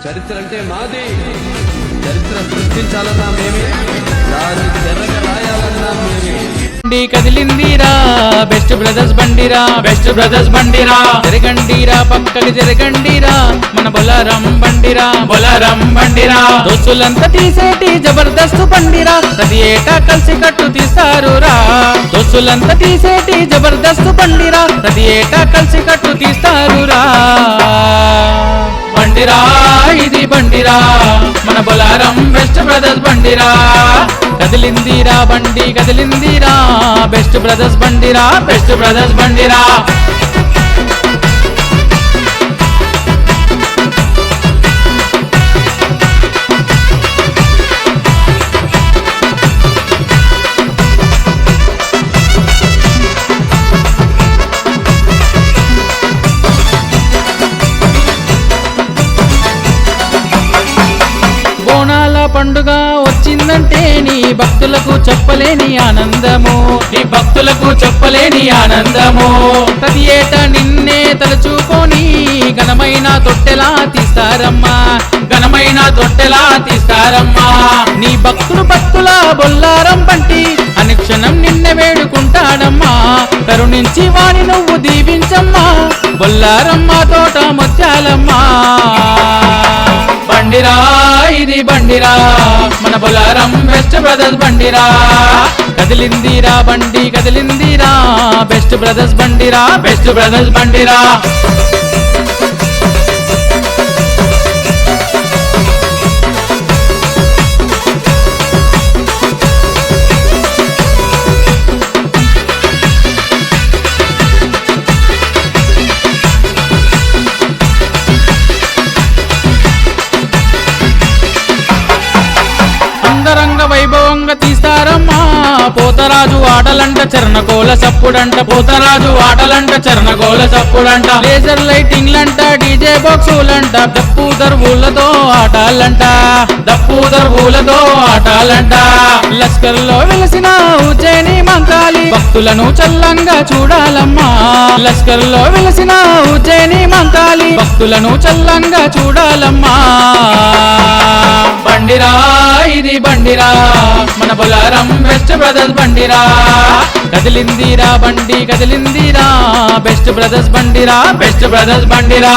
చరిత్ర అంటే మాది, చరిత్ర సృష్టించాలన్నా మేమే, దాన్ని తెరగ రాయాలన్నా మేమే. కదిలిందిరా బెస్ట్ బ్రదర్స్ బండిరా, బెస్ట్ బ్రదర్స్ బండిరా, జరగండిరా పక్కకి జరగండిరా, మన బొలారం బండిరా, బొలారం బండిరా, దోస్తులంతా తీసేటి జబర్దస్త్ బండిరా, ప్రతి ఏటా కలిసి కట్టు తీస్తారురా, దోస్తులంతా తీసేటి జబర్దస్త్ బండిరా, ప్రతి ఏటా కలిసి కట్టు తీస్తారురా. బండిరా ఇది బండిరా, మన బొలారం బెస్ట్ బ్రదర్స్ బండిరా, కదిలిందిరా బండి కదిలిందిరా, బెస్ట్ బ్రదర్స్ బండిరా, బెస్ట్ బ్రదర్స్ బండిరా. బోనాల పండుగ వచ్చిందంటే నీ భక్తులకు చెప్పలేని ఆనందము, నీ భక్తులకు చెప్పలేని ఆనందము, ప్రతి ఏటా నిన్నే తలుచుకొని ఘనమైన తొట్టెలా తీస్తారమ్మా, ఘనమైన తొట్టెలా తీస్తారమ్మా. నీ భక్తులు భక్తుల బొల్లారం పంటి అనుక్షణం నిన్నే వేడుకుంటాడమ్మా, కరుణించి వాని నువ్వు దీవించమ్మా, బొల్లారమ్మ తోట ముత్యాలమ్మా. బండిరా ఇది బండిరా, మన బొలారం బెస్ట్ బ్రదర్స్ బండిరా, కదిలిందిరా బండి కదిలిందిరా, బెస్ట్ బ్రదర్స్ బండిరా, బెస్ట్ బ్రదర్స్ బండిరా. అంగరంగ వైభవంగా తీస్తారమ్మా, పోతరాజు ఆటలంట చరణకోల సప్పుడంట, పోతరాజు ఆటలంట చరణకోల సప్పుడంట, లేజర్ లైటింగ్లంట డీజే బాక్సులంట, దప్పు దర్వులతో ఆటాలంట, దప్పు దర్వులతో ఆటాలంట. లష్కర్లో వెలిసిన ఉజ్జయిని మంకాలి భక్తులను చల్లంగా చూడాలమ్మా, లష్కర్లో వెలిసిన ఉజ్జయిని మంకాలి భక్తులను చల్లంగా చూడాలమ్మా. బండిరా ఇది బండిరా, మన బొలారం బెస్ట్ బ్రదర్స్ బండిరా, కదిలిందిరా బండి కదిలిందిరా, బెస్ట్ బ్రదర్స్ బండిరా, బెస్ట్ బ్రదర్స్ బండిరా.